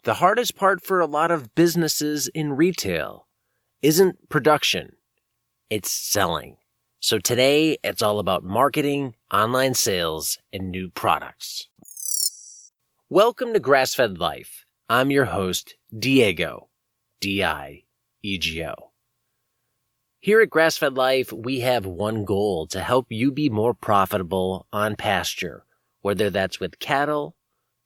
The hardest part for a lot of businesses in retail isn't production, it's selling. So today, it's all about marketing, online sales, and new products. Welcome to Grassfed Life. I'm your host, Diego, D-I-E-G-O. Here at Grassfed Life, we have one goal: to help you be more profitable on pasture, whether that's with cattle,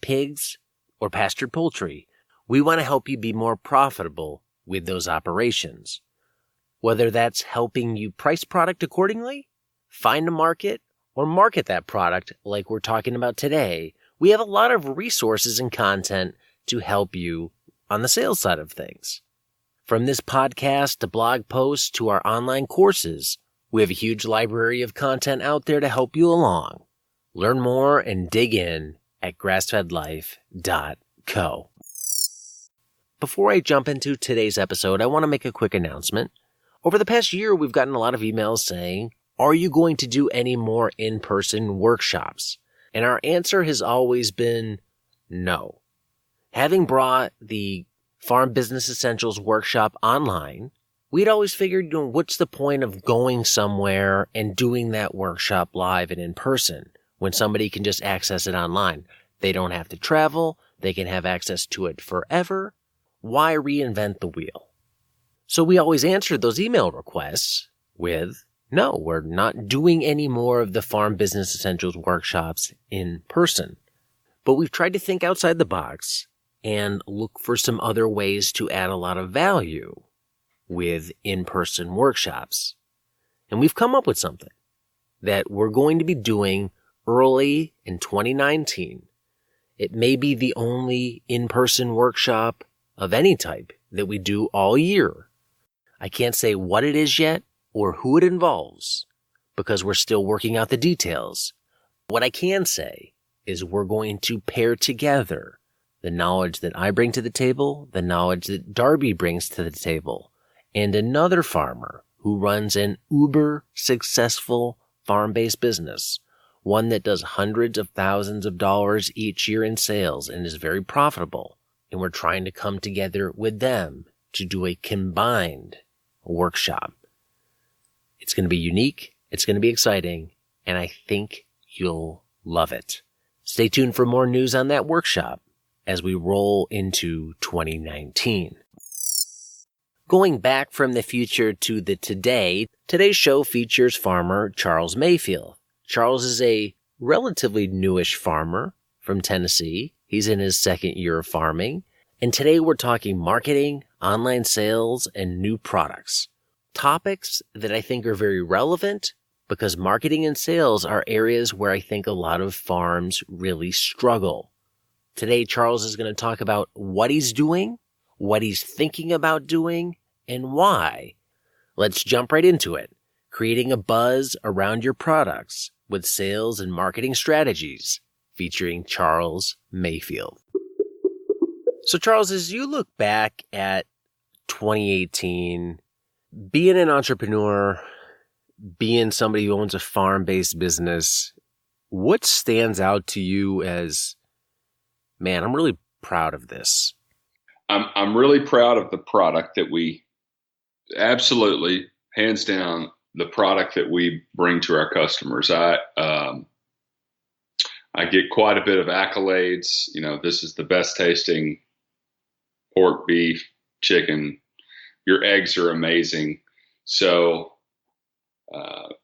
pigs, or pastured poultry. We want to help you be more profitable with those operations. Whether that's helping you price product accordingly, find a market, or market that product like we're talking about today, we have a lot of resources and content to help you on the sales side of things. From this podcast to blog posts to our online courses, we have a huge library of content out there to help you along. Learn more and dig in at grassfedlife.co. Before I jump into today's episode, I want to make a quick announcement. Over the past year, we've gotten a lot of emails saying, are you going to do any more in-person workshops? And our answer has always been no. Having brought the Farm Business Essentials workshop online, we'd always figured, what's the point of going somewhere and doing that workshop live and in person when somebody can just access it online? They don't have to travel. They can have access to it forever. Why reinvent the wheel? So we always answered those email requests with, no, we're not doing any more of the Farm Business Essentials workshops in person. But we've tried to think outside the box and look for some other ways to add a lot of value with in-person workshops. And we've come up with something that we're going to be doing early in 2019. It may be the only in-person workshop of any type that we do all year. I can't say what it is yet or who it involves because we're still working out the details. What I can say is we're going to pair together the knowledge that I bring to the table, the knowledge that Darby brings to the table, and another farmer who runs an uber successful farm-based business, one that does hundreds of thousands of dollars each year in sales and is very profitable. And we're trying to come together with them to do a combined workshop. It's going to be unique, it's going to be exciting, and I think you'll love it. Stay tuned for more news on that workshop as we roll into 2019. Going back from the future to the today, today's show features farmer Charles Mayfield. Charles is a relatively newish farmer from Tennessee. He's in his second year of farming. And today we're talking marketing, online sales, and new products. Topics that I think are very relevant because marketing and sales are areas where I think a lot of farms really struggle. Today, Charles is going to talk about what he's doing, what he's thinking about doing, and why. Let's jump right into it. Creating a buzz around your products with sales and marketing strategies, featuring Charles Mayfield. So Charles, as you look back at 2018, being an entrepreneur, being somebody who owns a farm-based business, what stands out to you as, man, I'm really proud of this? I'm really proud of the product that we absolutely, hands down, the product that we bring to our customers. I get quite a bit of accolades. This is the best tasting pork, beef, chicken. Your eggs are amazing. So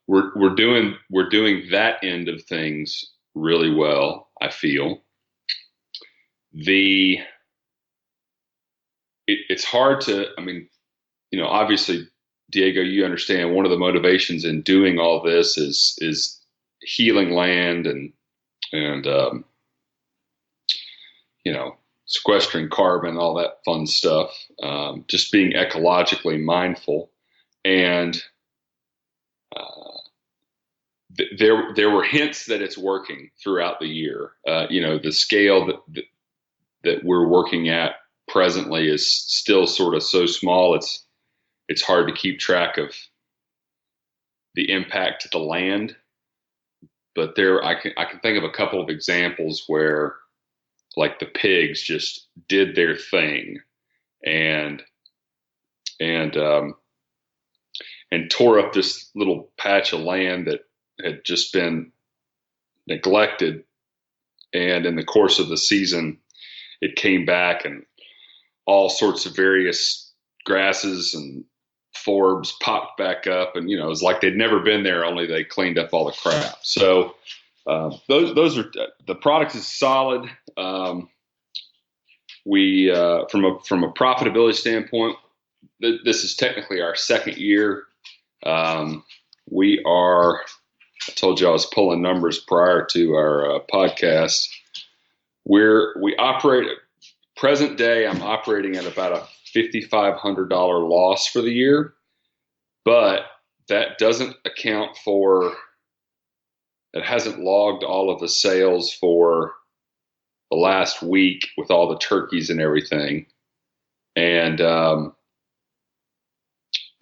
we're doing that end of things really well, I feel. It's hard to, obviously, Diego, you understand one of the motivations in doing all this is healing land and sequestering carbon, all that fun stuff, just being ecologically mindful. And there were hints that it's working throughout the year. The scale that we're working at presently is still sort of so small. It's hard to keep track of the impact to the land. But I can think of a couple of examples where like the pigs just did their thing and tore up this little patch of land that had just been neglected. And in the course of the season, it came back, and all sorts of various grasses and forbs popped back up. And, it was like they'd never been there, only they cleaned up all the crap. So those are, the product is solid. We from a profitability standpoint, this is technically our second year. I told you I was pulling numbers prior to our podcast. We operate present day. I'm operating at about a $5,500 loss for the year, but that doesn't account for. It hasn't logged all of the sales for the last week with all the turkeys and everything,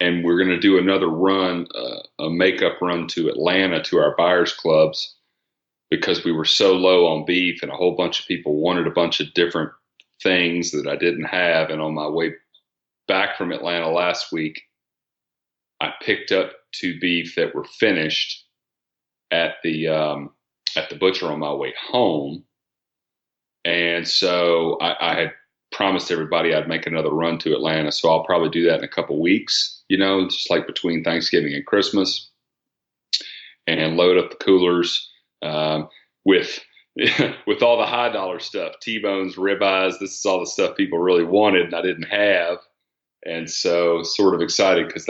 and we're going to do another run, a makeup run to Atlanta to our buyers clubs, because we were so low on beef and a whole bunch of people wanted a bunch of different things that I didn't have. And on my way back from Atlanta last week, I picked up 2 beef that were finished at the butcher on my way home. And so I had promised everybody I'd make another run to Atlanta. So I'll probably do that in a couple weeks, just like between Thanksgiving and Christmas, and load up the coolers with all the high dollar stuff, T-bones, ribeyes. This is all the stuff people really wanted and I didn't have. And so sort of excited, because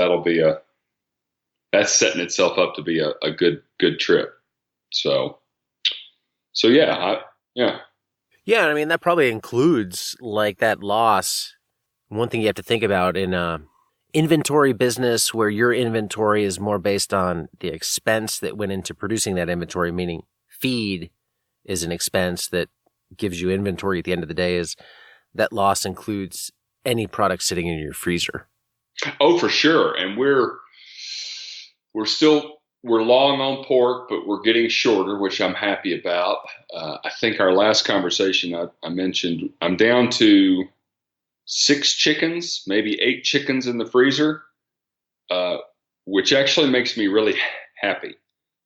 that's setting itself up to be a good trip. So yeah. Yeah, I mean, that probably includes like that loss. One thing you have to think about in a inventory business where your inventory is more based on the expense that went into producing that inventory, meaning feed is an expense that gives you inventory at the end of the day, is that loss includes any product sitting in your freezer. Oh, for sure. And we're long on pork, but we're getting shorter, which I'm happy about. I think our last conversation I mentioned, I'm down to 6 chickens, maybe 8 chickens in the freezer, which actually makes me really happy,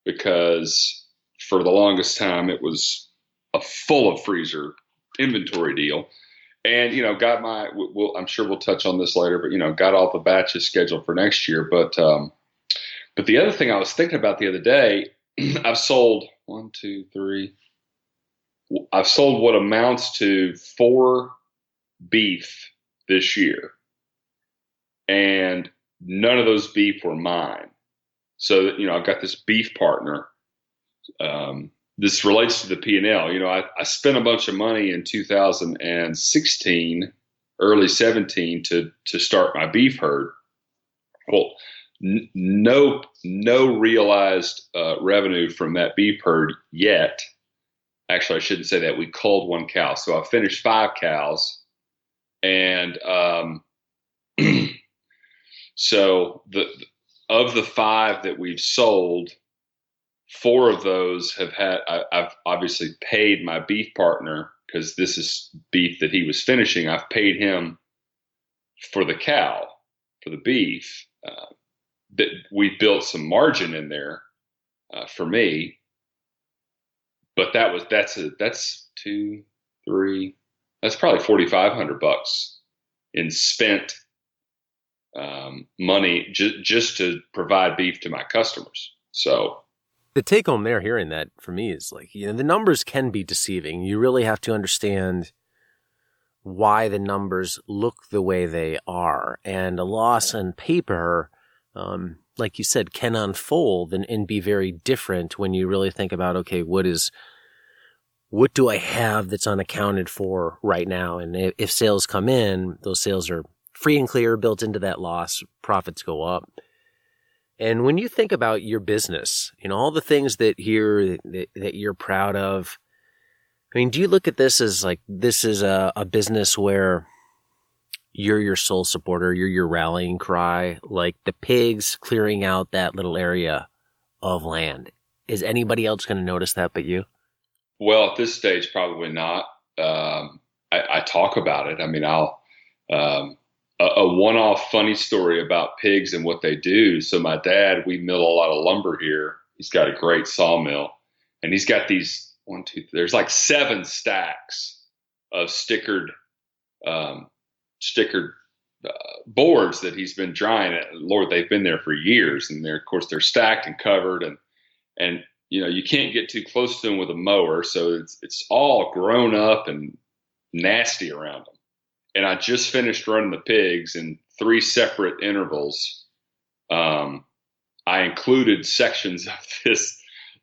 because for the longest time it was a full of freezer inventory deal. And, got I'm sure we'll touch on this later, but, got all the batches scheduled for next year. But the other thing I was thinking about the other day, I've sold I've sold what amounts to 4 beef this year, and none of those beef were mine. So, I've got this beef partner. This relates to the P&L. I spent a bunch of money in 2016, early 17 to start my beef herd. Well, no realized revenue from that beef herd yet. Actually, I shouldn't say that. We culled 1 cow, so I finished 5 cows, and so of the 5 that we've sold, 4 of those I've obviously paid my beef partner, because this is beef that he was finishing. I've paid him for the cow, for the beef. That we built some margin in there for me, but that's probably $4,500 in spent money just to provide beef to my customers. So the take home there, hearing that for me, is like, the numbers can be deceiving. You really have to understand why the numbers look the way they are, and a loss on paper, like you said, can unfold and be very different when you really think about, okay, what do I have that's unaccounted for right now? And if sales come in, those sales are free and clear, built into that loss, profits go up. And when you think about your business, all the things that you're proud of, I mean, do you look at this as like, this is a business where you're your sole supporter, you're your rallying cry, like the pigs clearing out that little area of land? Is anybody else going to notice that but you? Well, at this stage, probably not. I talk about it. I mean, a one-off funny story about pigs and what they do. So my dad, we mill a lot of lumber here. He's got a great sawmill, and he's got these there's like 7 stacks of stickered boards that he's been drying. Lord, they've been there for years, and of course they're stacked and covered, and you can't get too close to them with a mower, so it's all grown up and nasty around them. And I just finished running the pigs in 3 separate intervals. I included sections of this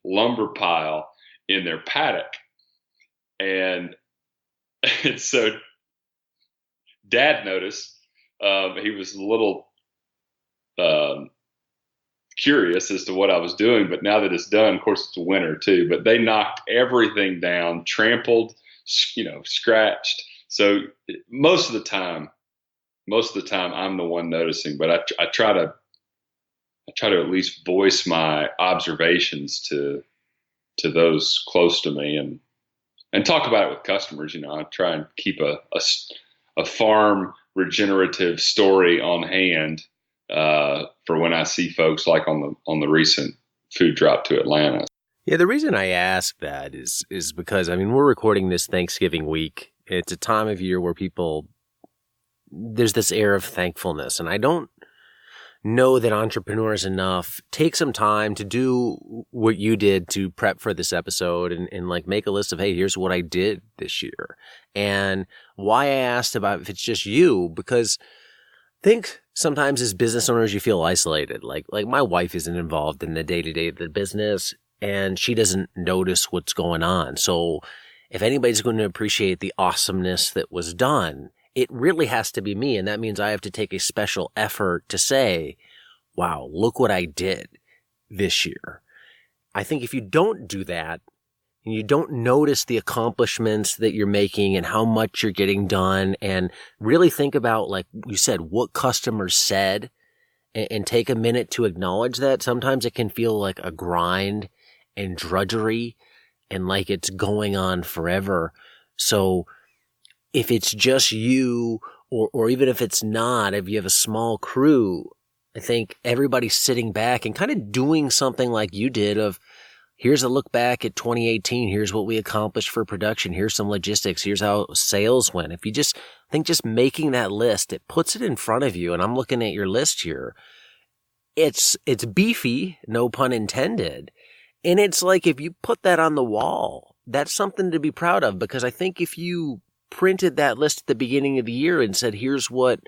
lumber pile in their paddock, and so Dad noticed. He was a little curious as to what I was doing, but now that it's done, of course, it's winter too. But they knocked everything down, trampled, scratched. So most of the time, I'm the one noticing. But I try to at least voice my observations to those close to me, and talk about it with customers. I try and keep a farm regenerative story on hand for when I see folks like on the recent food drop to Atlanta. Yeah, the reason I ask that is because, I mean, we're recording this Thanksgiving week. It's a time of year where there's this air of thankfulness, and I don't know that entrepreneurs enough take some time to do what you did to prep for this episode and like make a list of, hey, here's what I did this year. And why I asked about if it's just you, because I think sometimes as business owners, you feel isolated. Like my wife isn't involved in the day-to-day of the business, and she doesn't notice what's going on. So if anybody's going to appreciate the awesomeness that was done, it really has to be me. And that means I have to take a special effort to say, wow, look what I did this year. I think if you don't do that, and you don't notice the accomplishments that you're making and how much you're getting done, and really think about, like you said, what customers said, and take a minute to acknowledge that, sometimes it can feel like a grind and drudgery and like it's going on forever. So if it's just you, or even if it's not, if you have a small crew, I think everybody's sitting back and kind of doing something like you did of, here's a look back at 2018. Here's what we accomplished for production. Here's some logistics. Here's how sales went. If you just think just making that list, it puts it in front of you. And I'm looking at your list here. It's beefy, no pun intended. And it's like, if you put that on the wall, that's something to be proud of, because I think if you printed that list at the beginning of the year and said, here's what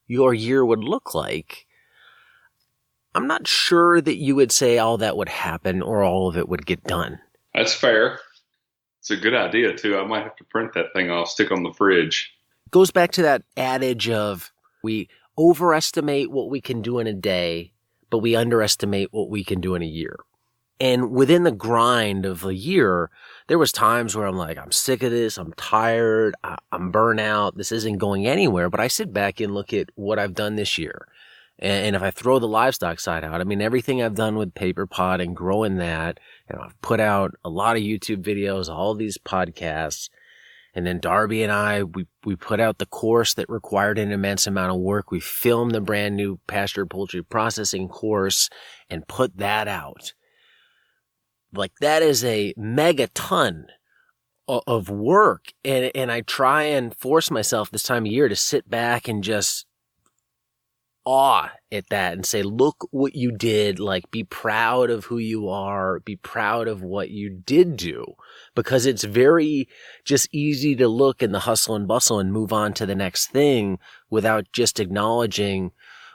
your year would look like, I'm not sure that you would say all that would happen or all of it would get done. That's fair. It's a good idea too. I might have to print that thing off, stick on the fridge. It goes back to that adage of, we overestimate what we can do in a day, but we underestimate what we can do in a year. And within the grind of a year, there was times where I'm like, I'm sick of this. I'm tired. I'm burnt out. This isn't going anywhere. But I sit back and look at what I've done this year. And if I throw the livestock side out, I mean, everything I've done with Paper Pod and growing that, I've put out a lot of YouTube videos, all these podcasts. And then Darby and I, we put out the course that required an immense amount of work. We filmed the brand new pasture poultry processing course and put that out. Like, that is a megaton of work. And I try and force myself this time of year to sit back and just awe at that and say, look what you did. Like, be proud of who you are. Be proud of what you did do, because it's very just easy to look in the hustle and bustle and move on to the next thing without just acknowledging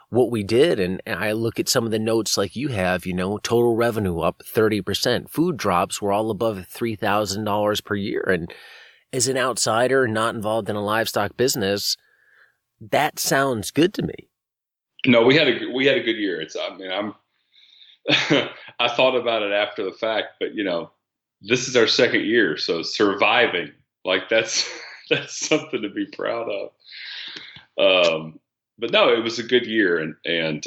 what we did. And I look at some of the notes like you have, total revenue up 30%. Food drops were all above $3,000 per year. And as an outsider not involved in a livestock business, that sounds good to me. No, we had a good year. I thought about it after the fact, but this is our second year, so surviving, like, that's something to be proud of. But no, it was a good year, and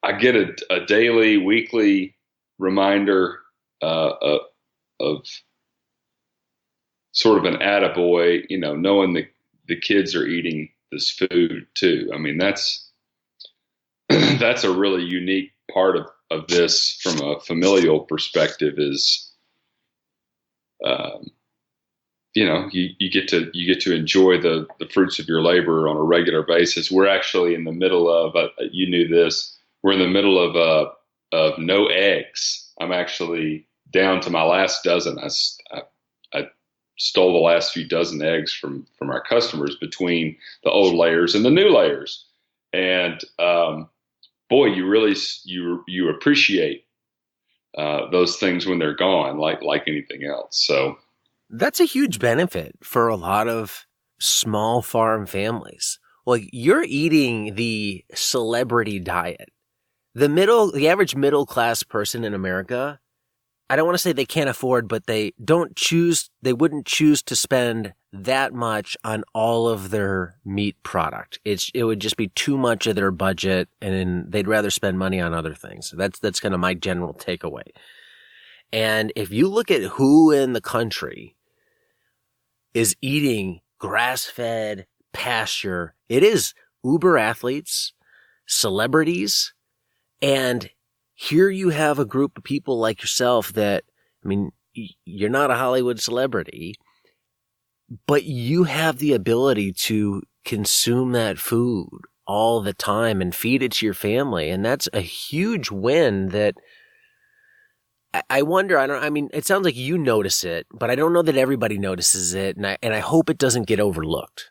I get a daily, weekly reminder of sort of an attaboy, knowing the kids are eating this food too. I mean, that's that's a really unique part of this from a familial perspective is, you get to enjoy the fruits of your labor on a regular basis. We're actually in the middle of, you knew this, we're in the middle of no eggs. I'm actually down to my last dozen. I stole the last few dozen eggs from our customers between the old layers and the new layers. And, boy, you really, you appreciate, those things when they're gone, like anything else. So that's a huge benefit for a lot of small farm families. Like, you're eating the celebrity diet. The average middle class person in America, I don't want to say they can't afford, but they wouldn't choose to spend that much on all of their meat product. It would just be too much of their budget, and they'd rather spend money on other things. That's kind of my general takeaway. And if you look at who in the country is eating grass-fed pasture, it is uber athletes, celebrities, and here you have a group of people like yourself that, I mean, you're not a Hollywood celebrity, but you have the ability to consume that food all the time and feed it to your family. And that's a huge win that I wonder, it sounds like you notice it, but I don't know that everybody notices it. And I hope it doesn't get overlooked.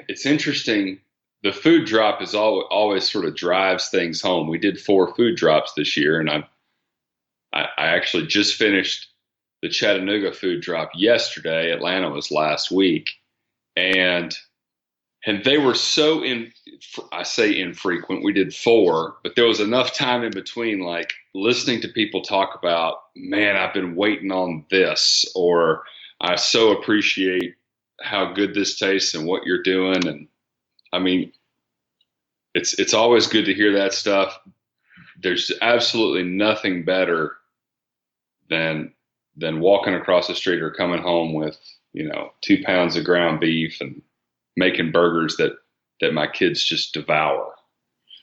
It's interesting. The food drop is always sort of drives things home. We did 4 food drops this year, and I actually just finished the Chattanooga food drop yesterday. Atlanta was last week, and they were so I say infrequent. We did 4, but there was enough time in between, like listening to people talk about, man, I've been waiting on this, or I so appreciate how good this tastes and what you're doing. And I mean, it's always good to hear that stuff. There's absolutely nothing better than walking across the street or coming home with, 2 pounds of ground beef and making burgers that my kids just devour.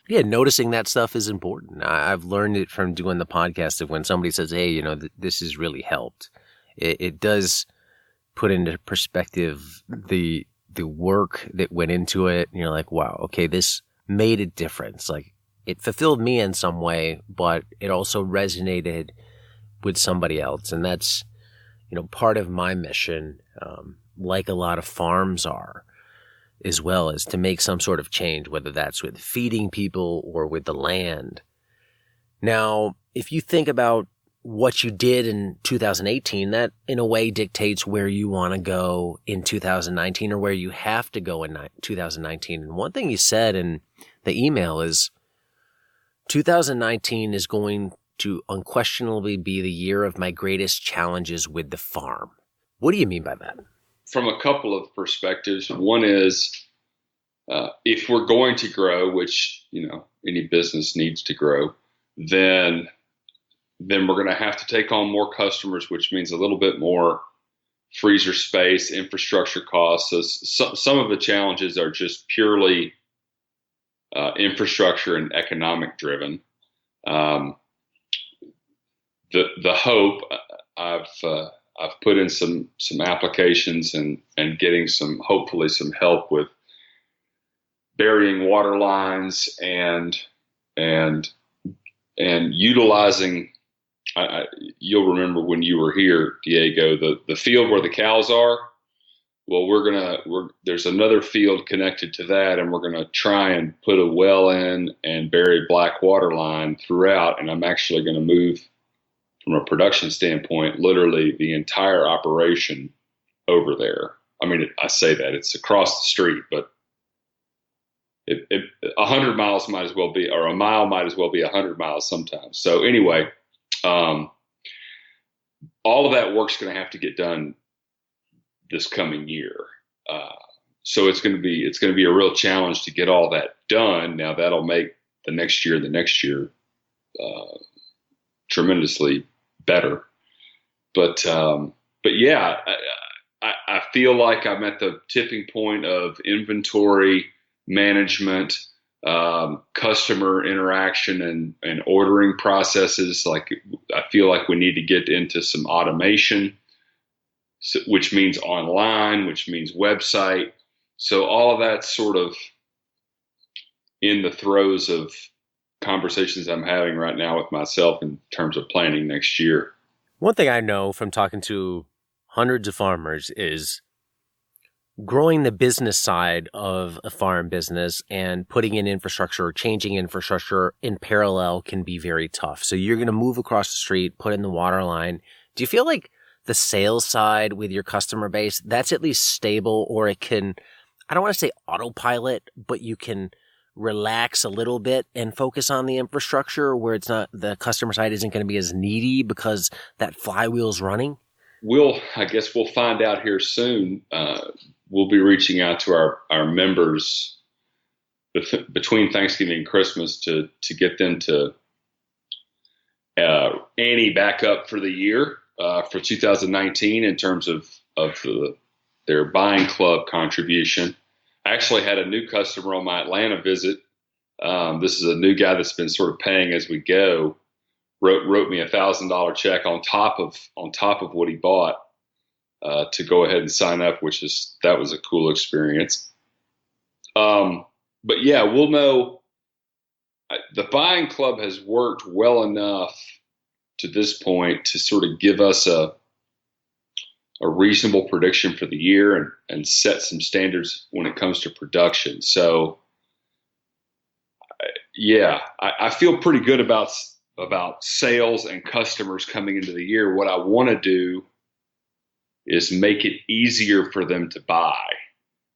Yeah, noticing that stuff is important. I've learned it from doing the podcast of when somebody says, hey, this has really helped. It does put into perspective the work that went into it. And you're like, wow, okay, this made a difference. Like, it fulfilled me in some way, but it also resonated with somebody else. And that's, part of my mission, like a lot of farms are, as well, as to make some sort of change, whether that's with feeding people or with the land. Now, if you think about what you did in 2018, that in a way dictates where you want to go in 2019 or where you have to go in 2019. And one thing you said in the email is 2019 is going to unquestionably be the year of my greatest challenges with the farm. What do you mean by that? From a couple of perspectives. One is, if we're going to grow, which, any business needs to grow, then we're going to have to take on more customers, which means a little bit more freezer space, infrastructure costs. So some of the challenges are just purely infrastructure and economic driven. The hope, I've put in some applications and getting hopefully some help with burying water lines and utilizing. You'll remember when you were here, Diego, the field where the cows are. Well, there's another field connected to that, and we're gonna try and put a well in and bury black water line throughout. And I'm actually gonna move, from a production standpoint, literally the entire operation over there. I mean, I say that it's across the street, but 100 miles might as well be, or a mile might as well be 100 miles sometimes. So anyway, all of that work's going to have to get done this coming year. So it's going to be a real challenge to get all that done. Now that'll make the next year tremendously better. But yeah, I feel like I'm at the tipping point of inventory management, customer interaction and ordering processes. Like I feel like we need to get into some automation, which means online, which means website. So all of that's sort of in the throes of conversations I'm having right now with myself in terms of planning next year. One thing I know from talking to hundreds of farmers is growing the business side of a farm business and putting in infrastructure or changing infrastructure in parallel can be very tough. So you're going to move across the street, put in the water line. Do you feel like the sales side with your customer base, that's at least stable, or it can, I don't want to say autopilot, but you can relax a little bit and focus on the infrastructure where it's not, the customer side isn't going to be as needy because that flywheel's running? I guess we'll find out here soon. We'll be reaching out to our members between Thanksgiving and Christmas to get them to ante back up for the year for 2019 in terms of their buying club contribution. I actually had a new customer on my Atlanta visit. This is a new guy that's been sort of paying as we go. Wrote me $1,000 check on top of what he bought to go ahead and sign up, that was a cool experience. But yeah, we'll know. The buying club has worked well enough to this point to sort of give us a reasonable prediction for the year and set some standards when it comes to production. So yeah, I feel pretty good about sales and customers coming into the year. What I want to do is make it easier for them to buy,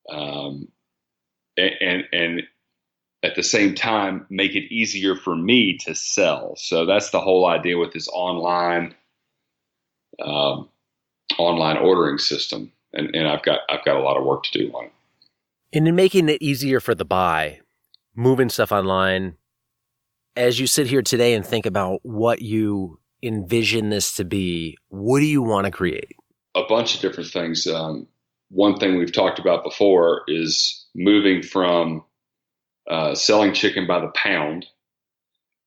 and at the same time make it easier for me to sell. So that's the whole idea with this online ordering system, and I've got a lot of work to do on it. And in making it easier for the buy, moving stuff online, as you sit here today and think about what you envision this to be, what do you want to create? A bunch of different things. One thing we've talked about before is moving from selling chicken by the pound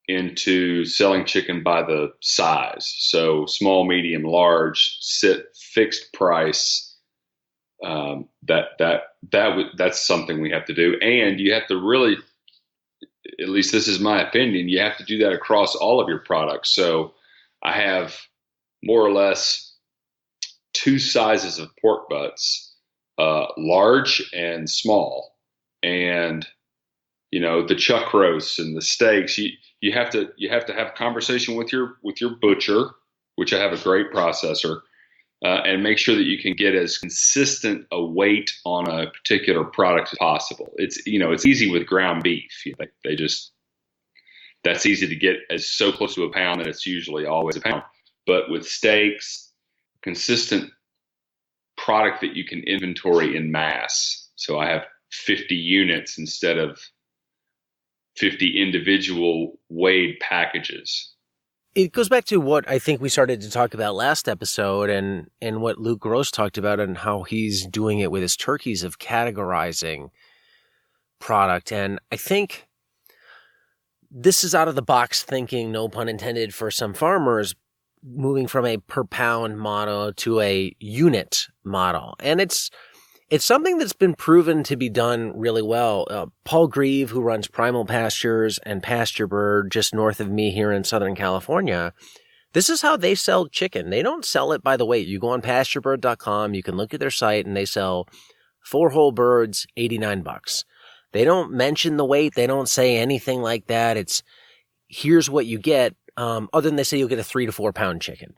into selling chicken by the size. So small, medium, large, fixed price. That's something we have to do. And you have to really, at least this is my opinion, you have to do that across all of your products. So I have more or less two sizes of pork butts, large and small. And, the chuck roasts and the steaks, you have to have a conversation with your butcher, which I have a great processor, and make sure that you can get as consistent a weight on a particular product as possible. It's easy with ground beef. That's easy to get as so close to a pound that it's usually always a pound. But with steaks, consistent product that you can inventory in mass. So I have 50 units instead of 50 individual weighed packages. It goes back to what I think we started to talk about last episode and what Luke Gross talked about and how he's doing it with his turkeys of categorizing product. And I think this is out of the box thinking, no pun intended, for some farmers, moving from a per pound model to a unit model. And it's something that's been proven to be done really well. Paul Grieve, who runs Primal Pastures and Pasture Bird just north of me here in Southern California, this is how they sell chicken. They don't sell it by the weight. You go on pasturebird.com, you can look at their site, and they sell 4 whole birds, $89. They don't mention the weight. They don't say anything like that. It's here's what you get. Other than they say you'll get a 3 to 4 pound chicken.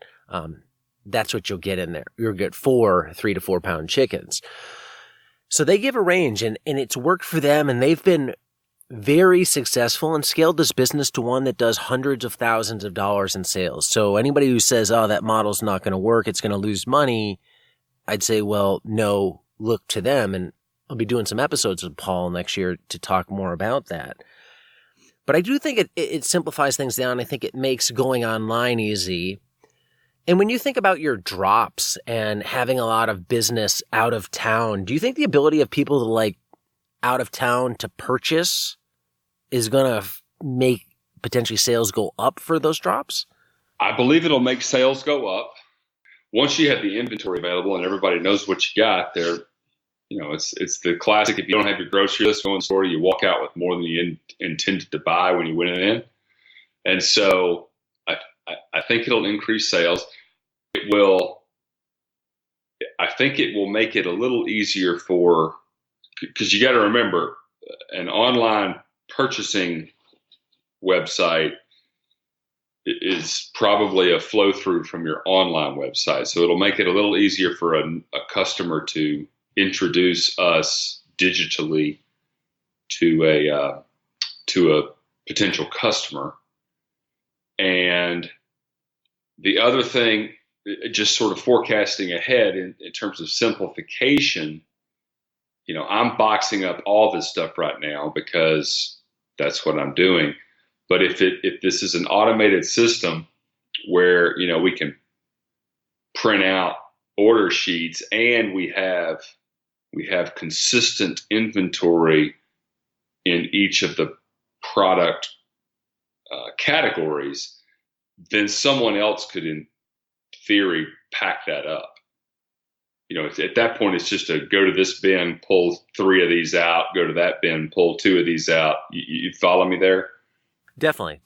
That's what you'll get in there. You'll get 4 3 to 4 pound chickens. So they give a range, and it's worked for them, and they've been very successful and scaled this business to one that does hundreds of thousands of dollars in sales. So anybody who says, oh, that model's not going to work, it's going to lose money, I'd say, well, no, look to them. And I'll be doing some episodes with Paul next year to talk more about that. But I do think it simplifies things down. I think it makes going online easy. And when you think about your drops and having a lot of business out of town, do you think the ability of people to like out of town to purchase is going to make potentially sales go up for those drops? I believe it'll make sales go up. Once you have the inventory available and everybody knows what you got there, it's the classic. If you don't have your grocery list, go in the store, you walk out with more than you intended to buy when you went in. And so I think it'll increase sales. I think it will make it a little easier because you got to remember, an online purchasing website is probably a flow through from your online website. So it'll make it a little easier for a customer to introduce us digitally to a potential customer. And the other thing, just sort of forecasting ahead in terms of simplification, I'm boxing up all this stuff right now because that's what I'm doing. But if this is an automated system where, we can print out order sheets and we have consistent inventory in each of the product categories, then someone else could, in theory, pack that up. At that point, it's just to go to this bin, pull 3 of these out, go to that bin, pull 2 of these out. You follow me there? Definitely.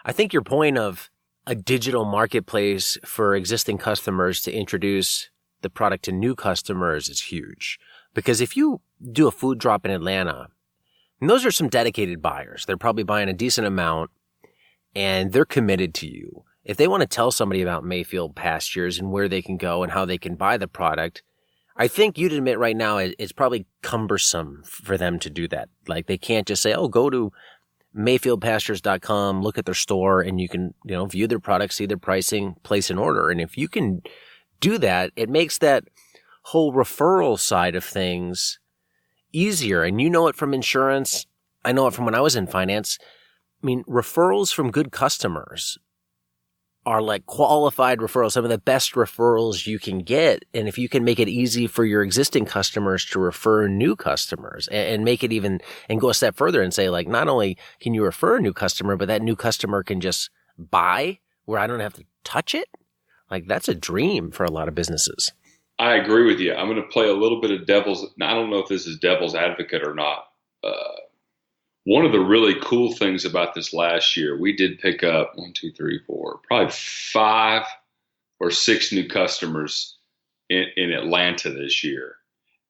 I think your point of a digital marketplace for existing customers to introduce the product to new customers is huge. Because if you do a food drop in Atlanta, and those are some dedicated buyers, they're probably buying a decent amount and they're committed to you. If they want to tell somebody about Mayfield pastures and where they can go and how they can buy the product, I think you'd admit right now it's probably cumbersome for them to do that. Like they can't just say, oh, go to mayfieldpastures.com, look at their store, and you can, view their products, see their pricing, place an order. And if you can do that, it makes that whole referral side of things easier. And you know it from insurance. I know it from when I was in finance. I mean, referrals from good customers are like qualified referrals, some of the best referrals you can get. And if you can make it easy for your existing customers to refer new customers and make it even, and go a step further and say, like, not only can you refer a new customer, but that new customer can just buy where I don't have to touch it. Like, that's a dream for a lot of businesses. I agree with you. I'm going to play a little bit of I don't know if this is devil's advocate or not. One of the really cool things about this last year, we did pick up 1, 2, 3, 4, probably 5 or 6 new customers in Atlanta this year.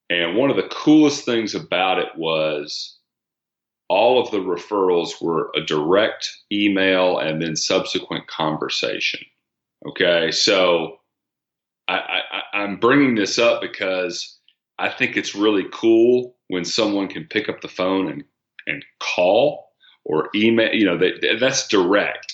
And one of the coolest things about it was all of the referrals were a direct email and then subsequent conversation. Okay, so I'm bringing this up because I think it's really cool when someone can pick up the phone and call or email. That's direct.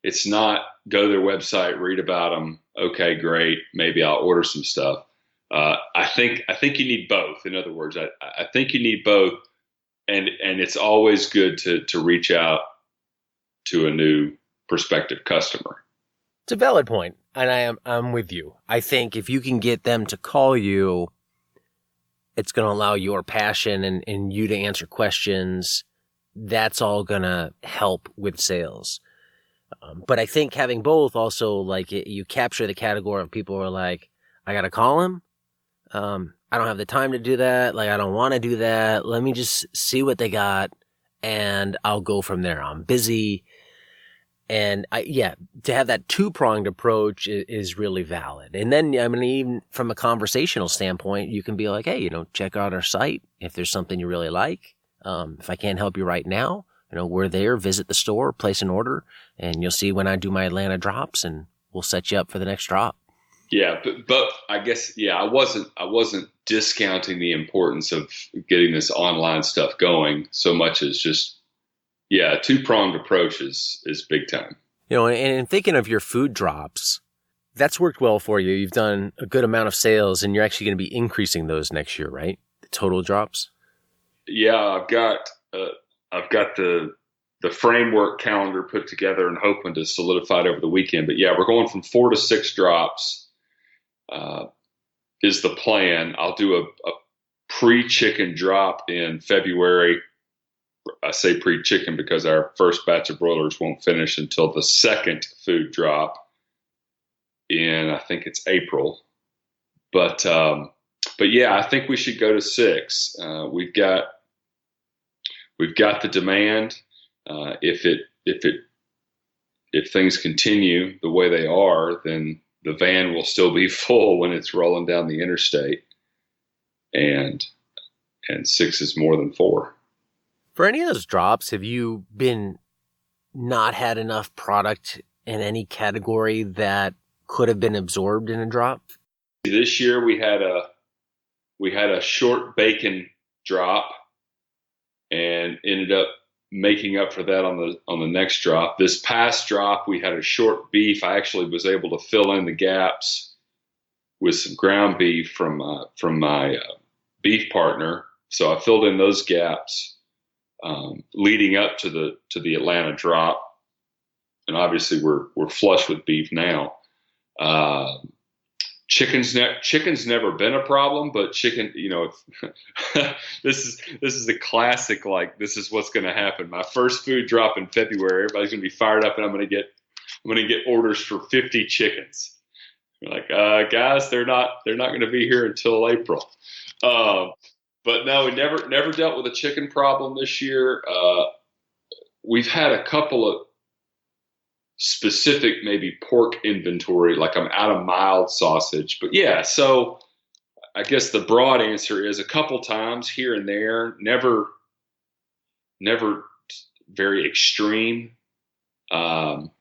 It's not go to their website, read about them. Okay, great. Maybe I'll order some stuff. I think you need both. In other words, I think you need both, and it's always good to reach out to a new prospective customer. It's a valid point, and I'm with you. I think if you can get them to call you, it's going to allow your passion and you to answer questions. That's all going to help with sales. But I think having both also, like, you capture the category of people who are like, I got to call him. I don't have the time to do that. Like, I don't want to do that. Let me just see what they got and I'll go from there. I'm busy. And to have that 2-pronged approach is really valid. And then, I mean, even from a conversational standpoint, you can be like, hey, check out our site if there's something you really like. If I can't help you right now, we're there, visit the store, place an order, and you'll see when I do my Atlanta drops, and we'll set you up for the next drop. Yeah, but I guess, I wasn't discounting the importance of getting this online stuff going so much as just, a 2-pronged approach is big time. And thinking of your food drops, that's worked well for you. You've done a good amount of sales, and you're actually going to be increasing those next year, right? The total drops. Yeah, I've got the the framework calendar put together and hoping to solidify it over the weekend. But yeah, we're going from 4 to 6 drops is the plan. I'll do a pre-chicken drop in February. I say pre-chicken because our first batch of broilers won't finish until the second food drop in, I think it's April. But yeah, I think we should go to 6. We've got the demand. If things continue the way they are, then the van will still be full when it's rolling down the interstate, and 6 is more than 4. For any of those drops, have you been not had enough product in any category that could have been absorbed in a drop? This year we had a short bacon drop and ended up making up for that on the next drop. This past drop we had a short beef. I actually was able to fill in the gaps with some ground beef from my beef partner. So I filled in those gaps leading up to the Atlanta drop, and obviously we're flush with beef now. Chicken's never been a problem, but chicken, this is a classic. Like, this is what's going to happen. My first food drop in February, everybody's going to be fired up, and I'm going to get orders for 50 chickens. You're like, guys, they're not going to be here until April. But no, we never dealt with a chicken problem this year. We've had a couple of specific maybe pork inventory, like I'm out of mild sausage. But yeah, so I guess the broad answer is a couple times here and there, never very extreme. But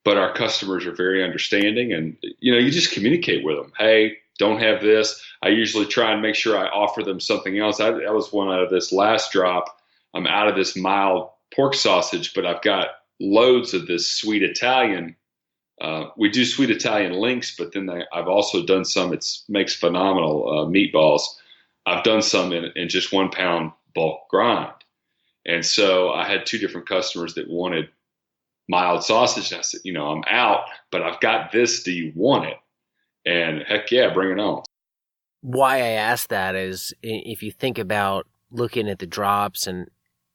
our customers are very understanding, and you just communicate with them. Hey, don't have this. I usually try and make sure I offer them something else. I was one out of this last drop. I'm out of this mild pork sausage, but I've got loads of this sweet Italian. We do sweet Italian links, but then I've also done some. It makes phenomenal meatballs. I've done some in just 1 pound bulk grind. And so I had 2 different customers that wanted mild sausage. And I said, I'm out, but I've got this. Do you want it? And heck yeah, bring it on. Why I ask that is, if you think about looking at the drops and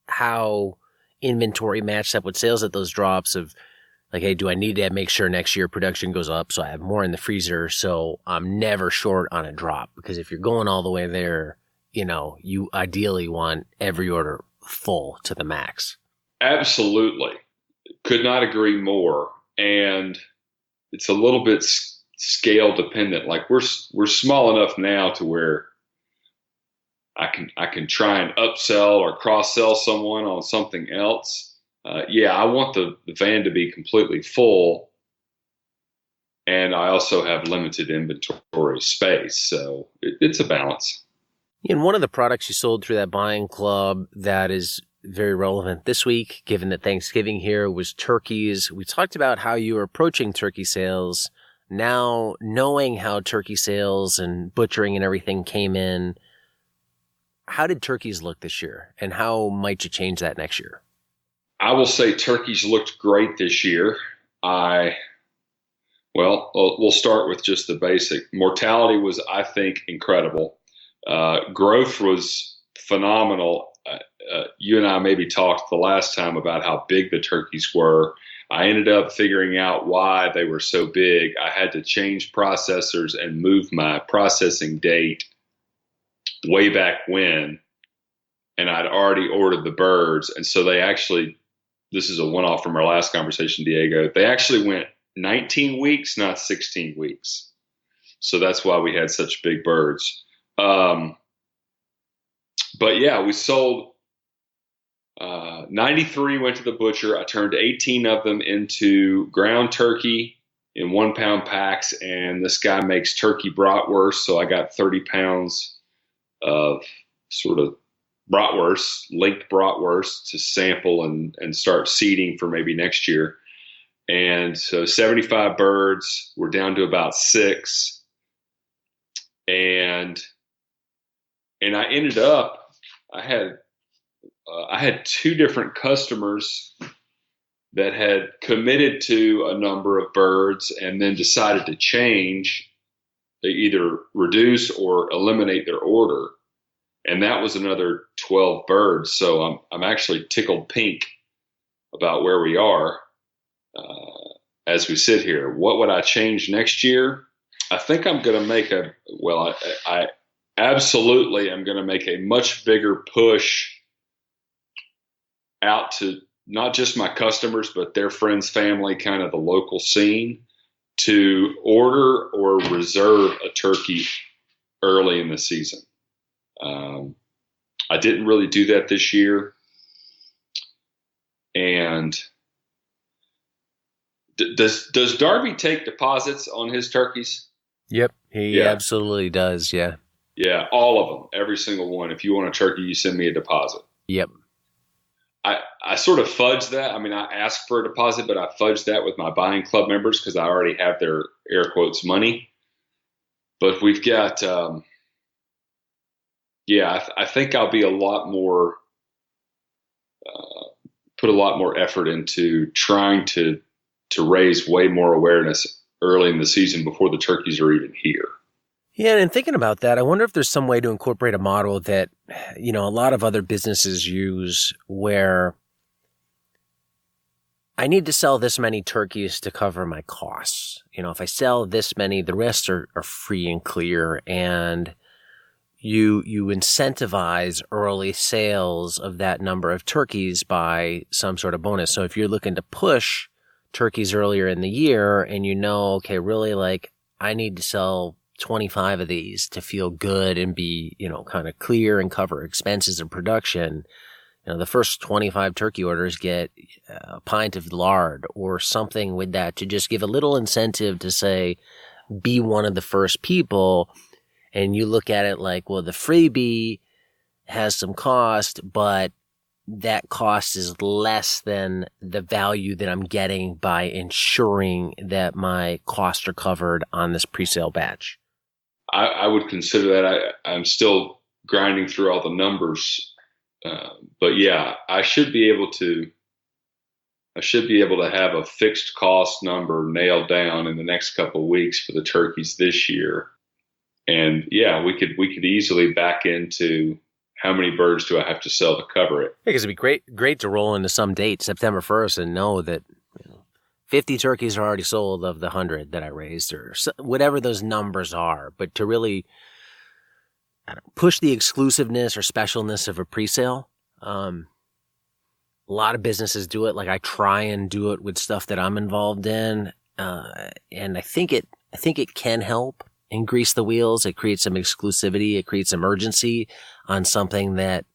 how inventory matched up with sales at those drops, of like, hey, do I need to make sure next year production goes up so I have more in the freezer so I'm never short on a drop? Because if you're going all the way there, you ideally want every order full to the max. Absolutely. Could not agree more. And it's a little bit scale dependent. Like, we're small enough now to where I can try and upsell or cross sell someone on something else. I want the van to be completely full, and I also have limited inventory space, so it's a balance. And one of the products you sold through that buying club that is very relevant this week, given that Thanksgiving here, was turkeys. We talked about how you were approaching turkey sales. Now, knowing how turkey sales and butchering and everything came in, how did turkeys look this year, and how might you change that next year? I will say turkeys looked great this year. We'll start with just the basic. Mortality was, I think, incredible. Growth was phenomenal. You and I maybe talked the last time about how big the turkeys were. I ended up figuring out why they were so big. I had to change processors and move my processing date way back when, and I'd already ordered the birds. And so they actually, this is a one-off from our last conversation, Diego, they actually went 19 weeks, not 16 weeks. So that's why we had such big birds. But yeah, we sold 93 went to the butcher. I turned 18 of them into ground turkey in 1 pound packs. And this guy makes turkey bratwurst. So I got 30 pounds of sort of bratwurst, linked bratwurst, to sample and start seeding for maybe next year. And so 75 birds, we're down to about 6. And I ended up, I had I had two different customers that had committed to a number of birds and then decided to change. They either reduce or eliminate their order, and that was another 12 birds. So I'm actually tickled pink about where we are as we sit here. What would I change next year? I think I'm going to make I absolutely am going to make a much bigger push out to not just my customers, but their friends, family, kind of the local scene, to order or reserve a turkey early in the season. I didn't really do that this year. And does Darby take deposits on his turkeys? Yep, he absolutely does. Yeah. Yeah, all of them, every single one. If you want a turkey, you send me a deposit. Yep. I sort of fudged that. I mean, I asked for a deposit, but I fudged that with my buying club members because I already have their air quotes money. But we've got, I think I'll be a lot more, put a lot more effort into trying to raise way more awareness early in the season before the turkeys are even here. Yeah, and thinking about that, I wonder if there's some way to incorporate a model that, a lot of other businesses use where I need to sell this many turkeys to cover my costs. If I sell this many, the rest are free and clear, and you incentivize early sales of that number of turkeys by some sort of bonus. So if you're looking to push turkeys earlier in the year and okay, really I need to sell 25 of these to feel good and be, kind of clear and cover expenses of production. The first 25 turkey orders get a pint of lard or something with that to just give a little incentive to say, be one of the first people. And you look at it like, well, the freebie has some cost, but that cost is less than the value that I'm getting by ensuring that my costs are covered on this pre-sale batch. I would consider that. I'm still grinding through all the numbers, but yeah, I should be able to have a fixed cost number nailed down in the next couple of weeks for the turkeys this year, and yeah, we could easily back into how many birds do I have to sell to cover it. Because it'd be great to roll into some date, September 1st, and know that 50 turkeys are already sold of the 100 that I raised, or whatever those numbers are. But to really push the exclusiveness or specialness of a presale, a lot of businesses do it. Like I try and do it with stuff that I'm involved in, and I think it can help and grease the wheels. It creates some exclusivity. It creates emergency on something that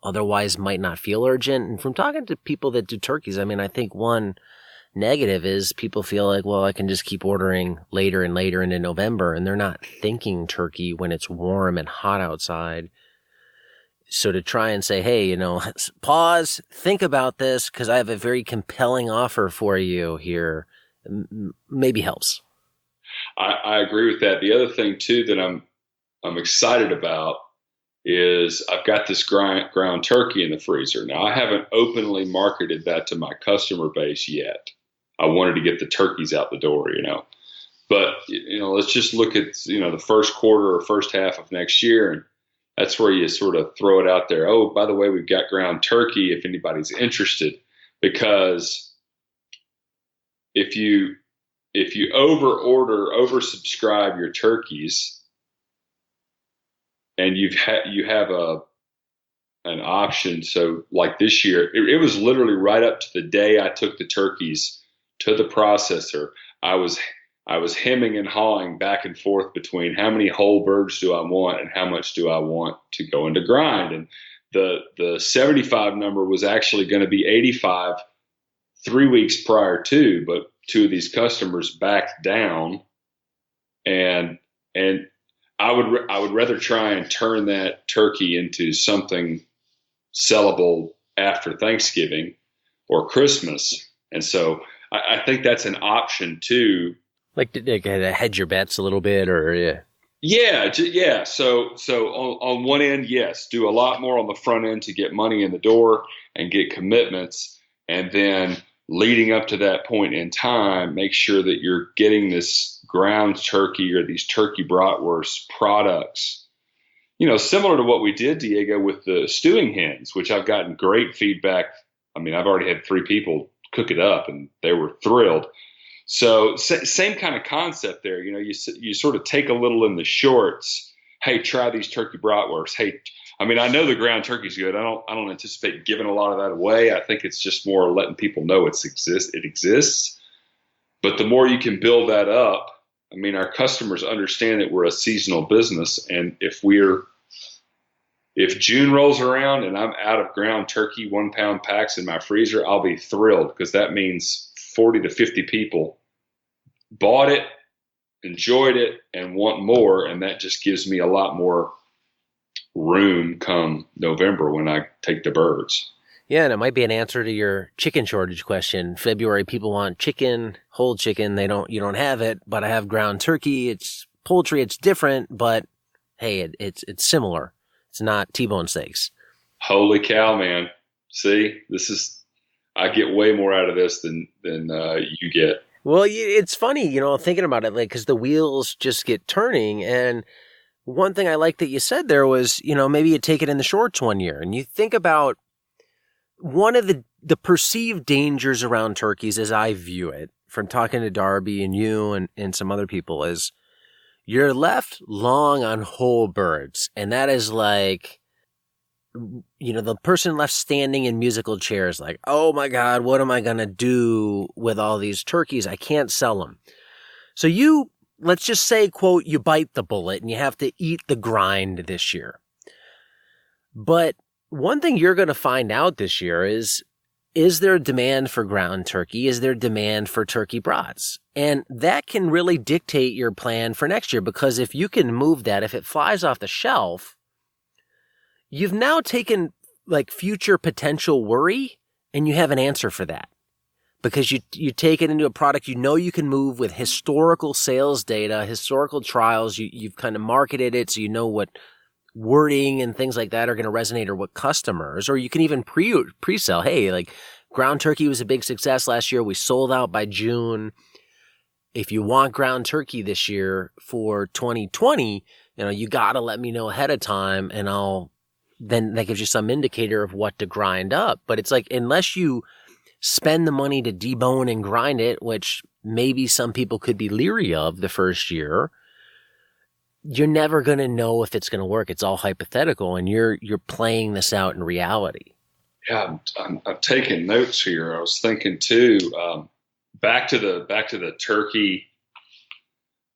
otherwise might not feel urgent. And from talking to people that do turkeys, I think one negative is people feel like, well, I can just keep ordering later and later into November, and they're not thinking turkey when it's warm and hot outside. So to try and say, hey, pause, think about this because I have a very compelling offer for you here, maybe helps. I agree with that. The other thing too that I'm excited about is I've got this ground turkey in the freezer. Now I haven't openly marketed that to my customer base yet. I wanted to get the turkeys out the door, but let's just look at, the first quarter or first half of next year. And that's where you sort of throw it out there. Oh, by the way, we've got ground turkey if anybody's interested, because if you oversubscribe your turkeys and you have an option. So like this year, it was literally right up to the day I took the turkeys to the processor. I was hemming and hawing back and forth between how many whole birds do I want and how much do I want to go into grind. And the 75 number was actually going to be 85 3 weeks prior to, but two of these customers backed down, and I would rather try and turn that turkey into something sellable after Thanksgiving or Christmas. And so I think that's an option too. Like to hedge your bets a little bit, or yeah. Yeah. So on one end, yes, do a lot more on the front end to get money in the door and get commitments, and then leading up to that point in time, make sure that you're getting this ground turkey or these turkey bratwurst products. Similar to what we did, Diego, with the stewing hens, which I've gotten great feedback. I mean, I've already had 3 people cook it up, and they were thrilled. So same kind of concept there. You sort of take a little in the shorts. Hey, try these turkey bratwursts. Hey, I mean, I know the ground turkey's good. I don't anticipate giving a lot of that away. I think it's just more letting people know it exists. But the more you can build that up, I mean, our customers understand that we're a seasonal business, and if June rolls around and I'm out of ground turkey 1 pound packs in my freezer, I'll be thrilled, because that means 40 to 50 people bought it, enjoyed it, and want more. And that just gives me a lot more room come November when I take the birds. Yeah, and it might be an answer to your chicken shortage question. February, people want chicken, whole chicken. You don't have it, but I have ground turkey. It's poultry. It's different, but hey, it's similar. It's not T-bone steaks. Holy cow, man. See, I get way more out of this than you get. Well, it's funny, thinking about it, like, because the wheels just get turning. And one thing I like that you said there was, maybe you take it in the shorts one year, and you think about one of the perceived dangers around turkeys, as I view it, from talking to Darby and you and some other people, is you're left long on whole birds. And that is like, the person left standing in musical chairs, like, oh my God, what am I going to do with all these turkeys? I can't sell them. So let's just say, quote, you bite the bullet and you have to eat the grind this year. But one thing you're going to find out this year is there demand for ground turkey? Is there demand for turkey brats? And that can really dictate your plan for next year, because if you can move that, if it flies off the shelf, you've now taken like future potential worry and you have an answer for that, because you take it into a product you can move with historical sales data, historical trials. You've kind of marketed it, so you know what wording and things like that are going to resonate, or what customers, or you can even pre-sell. Hey, like ground turkey was a big success last year. We sold out by June. If you want ground turkey this year for 2020, you got to let me know ahead of time, and then that gives you some indicator of what to grind up. But it's like, unless you spend the money to debone and grind it, which maybe some people could be leery of the first year, you're never going to know if it's going to work. It's all hypothetical, and you're playing this out in reality. Yeah, I'm taking notes here. I was thinking too, back to the turkey,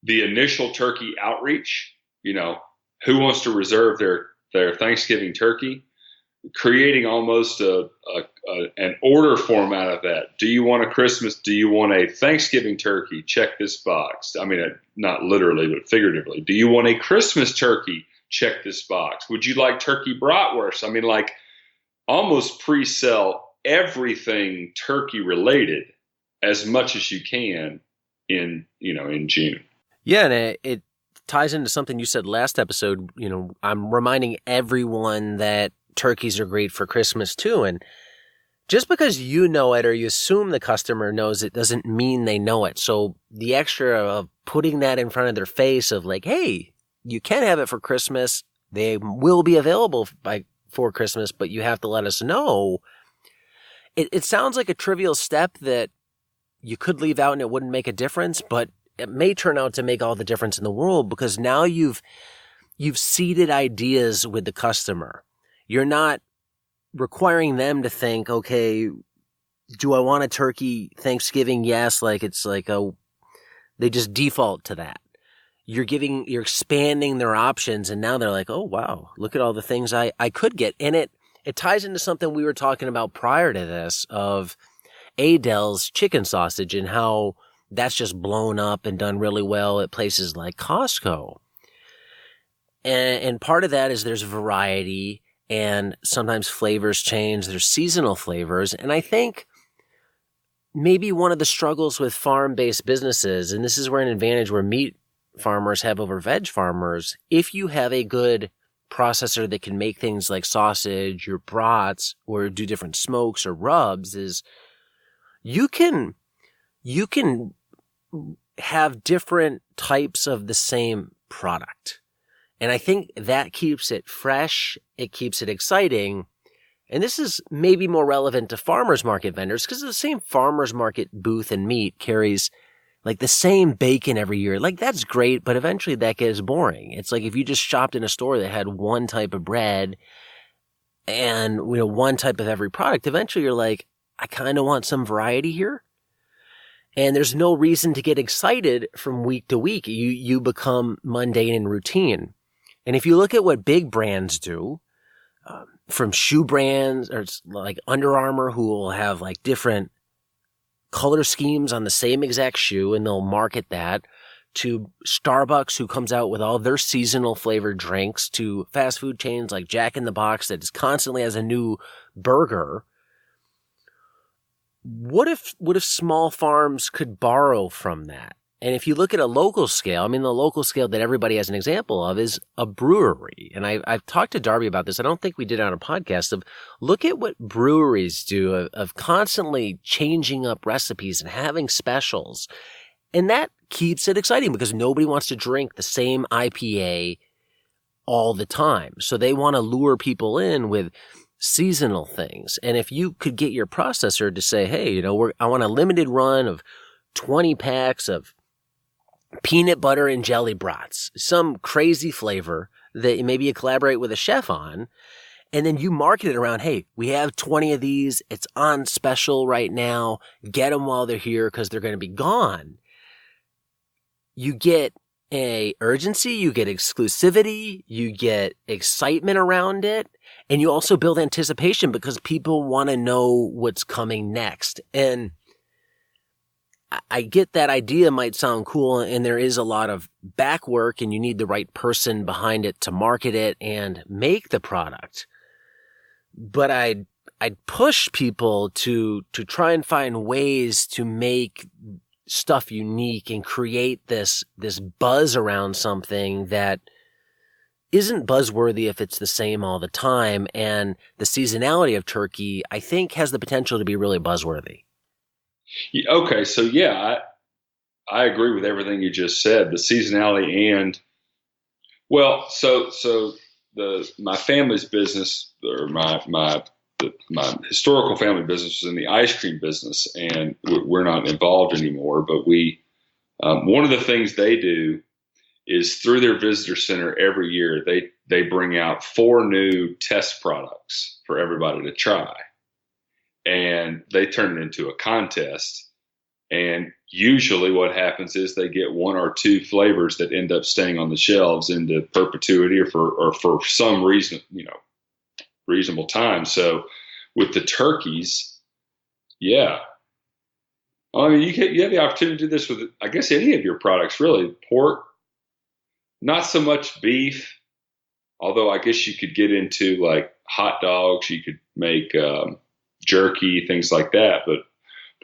the initial turkey outreach. Who wants to reserve their Thanksgiving turkey? Creating almost an order form out of that. Do you want a Christmas? Do you want a Thanksgiving turkey? Check this box. I mean, not literally, but figuratively. Do you want a Christmas turkey? Check this box. Would you like turkey bratwurst? I mean, like, almost pre-sell everything turkey related as much as you can in June. Yeah, and it ties into something you said last episode. I'm reminding everyone that turkeys are great for Christmas too. And just because you know it, or you assume the customer knows it, doesn't mean they know it. So the extra of putting that in front of their face of like, hey, you can have it for Christmas. They will be available for Christmas, but you have to let us know. It sounds like a trivial step that you could leave out and it wouldn't make a difference, but it may turn out to make all the difference in the world, because now you've seeded ideas with the customer. You're not requiring them to think, okay, do I want a turkey Thanksgiving? Yes. Like, it's like they just default to that. You're expanding their options, and now they're like, oh wow, look at all the things I could get. And it ties into something we were talking about prior to this of Adele's chicken sausage, and how that's just blown up and done really well at places like Costco. And part of that is there's variety, and sometimes flavors change. There's seasonal flavors. And I think maybe one of the struggles with farm-based businesses, and this is where an advantage where meat farmers have over veg farmers, if you have a good processor that can make things like sausage or brats or do different smokes or rubs, is you can have different types of the same product. And I think that keeps it fresh. It keeps it exciting. And this is maybe more relevant to farmers market vendors because the same farmers market booth and meat carries like the same bacon every year. Like that's great, but eventually that gets boring. It's like if you just shopped in a store that had one type of bread and one type of every product, eventually you're like, I kind of want some variety here. And there's no reason to get excited from week to week. You become mundane and routine. And if you look at what big brands do, from shoe brands or like Under Armour, who will have like different color schemes on the same exact shoe and they'll market that, to Starbucks, who comes out with all their seasonal flavored drinks, to fast food chains like Jack in the Box that is constantly has a new burger. What if small farms could borrow from that? And if you look at a local scale, I mean, the local scale that everybody has an example of is a brewery. And I've talked to Darby about this. I don't think we did it on a podcast of look at what breweries do of constantly changing up recipes and having specials. And that keeps it exciting because nobody wants to drink the same IPA all the time. So they want to lure people in with seasonal things. And if you could get your processor to say, hey, I want a limited run of 20 packs of peanut butter and jelly brats, some crazy flavor that maybe you collaborate with a chef on, and then you market it around, hey, we have 20 of these. It's on special right now. Get them while they're here because they're going to be gone. You get a urgency, you get exclusivity, you get excitement around it, and you also build anticipation because people want to know what's coming next. And I get that idea might sound cool, and there is a lot of back work, and you need the right person behind it to market it and make the product. But I'd push people to try and find ways to make stuff unique and create this buzz around something that isn't buzzworthy if it's the same all the time. And the seasonality of turkey, I think, has the potential to be really buzzworthy. Okay, so yeah, I agree with everything you just said. The seasonality and my family's business, or my historical family business, was in the ice cream business, and we're not involved anymore. But one of the things they do is through their visitor center every year they bring out 4 new test products for everybody to try. And they turn it into a contest. And usually what happens is they get 1 or 2 flavors that end up staying on the shelves into perpetuity or for some reason, reasonable time. So with the turkeys, yeah. I mean, you have the opportunity to do this with, I guess, any of your products, really. Pork, not so much beef, although I guess you could get into like hot dogs. You could make jerky, things like that. But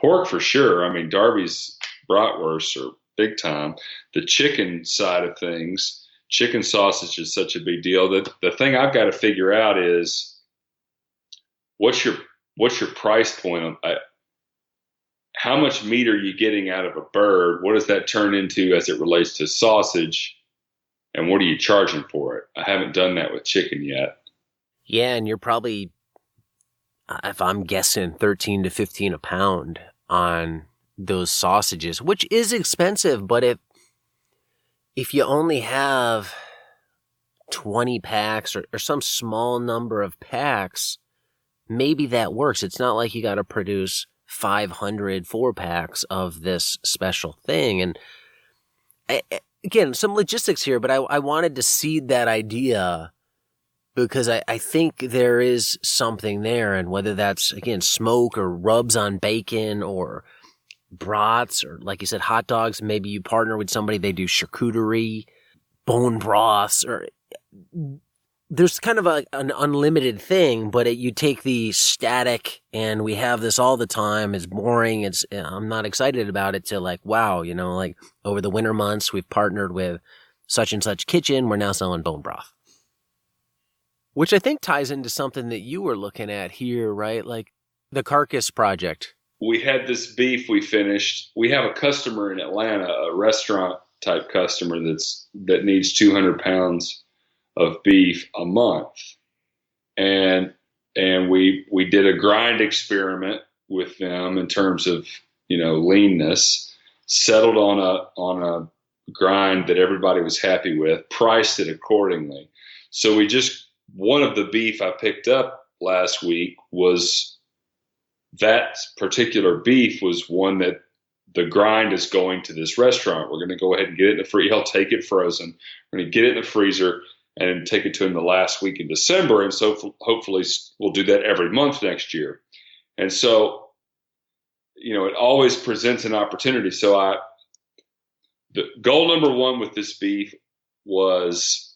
pork for sure. I mean, Darby's bratwursts are big time. The chicken side of things, chicken sausage is such a big deal. The thing I've got to figure out is what's your price point on how much meat are you getting out of a bird? What does that turn into as it relates to sausage? And what are you charging for it? I haven't done that with chicken yet. Yeah, and you're probably, if I'm guessing, 13 to 15 a pound on those sausages, which is expensive. But if you only have 20 packs or some small number of packs, maybe that works. It's not like you got to produce 500 4-packs of this special thing. And again, some logistics here, but I wanted to seed that idea because I think there is something there. And whether that's, again, smoke or rubs on bacon or brats or, like you said, hot dogs, maybe you partner with somebody, they do charcuterie, bone broths, or there's kind of an unlimited thing, but you take the static and we have this all the time. It's boring. I'm not excited about it to like, wow, like over the winter months, we've partnered with such and such kitchen. We're now selling bone broth, which I think ties into something that you were looking at here, right? Like the carcass project. We had this beef we finished. We have a customer in Atlanta, a restaurant type customer that needs 200 pounds of beef a month. And we did a grind experiment with them in terms of, leanness, settled on a grind that everybody was happy with, priced it accordingly. So one of the beef I picked up last week was that particular beef was one that the grind is going to this restaurant. We're going to go ahead and get it in the freezer. He'll take it frozen. We're going to get it in the freezer and take it to him the last week in December. And so hopefully we'll do that every month next year. And so, it always presents an opportunity. So the goal number one with this beef was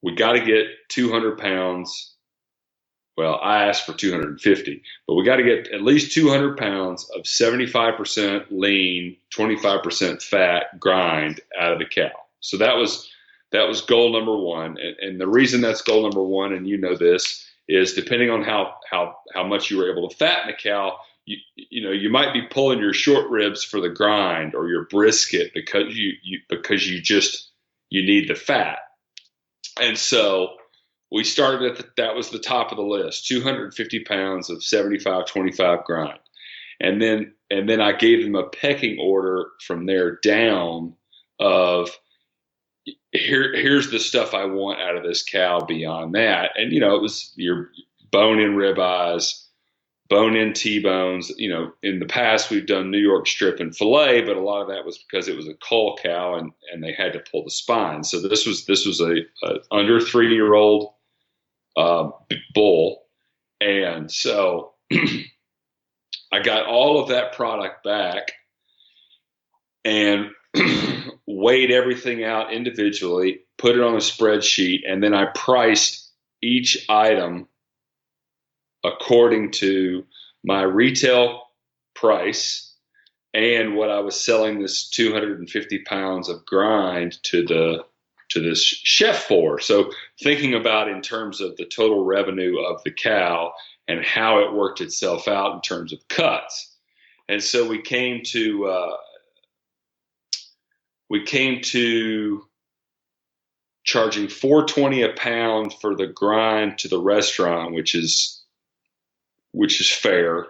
we got to get 200 pounds. Well, I asked for 250, but we got to get at least 200 pounds of 75% lean, 25% fat grind out of the cow. So that was goal number one. And the reason that's goal number one, and this, is depending on how much you were able to fatten a cow, you might be pulling your short ribs for the grind or your brisket because you need the fat. And so we started that was the top of the list, 250 pounds of 75-25 grind. And then I gave them a pecking order from there down of here's the stuff I want out of this cow beyond that. And, it was your bone-in ribeyes, bone-in T-bones. In the past, we've done New York strip and filet, but a lot of that was because it was a cull cow and they had to pull the spine. So this was a under 3-year-old bull. And so I got all of that product back and weighed everything out individually, put it on a spreadsheet, and then I priced each item according to my retail price and what I was selling this 250 pounds of grind to this chef for. So thinking about in terms of the total revenue of the cow and how it worked itself out in terms of cuts. And so we came to charging $4.20 a pound for the grind to the restaurant, which is fair.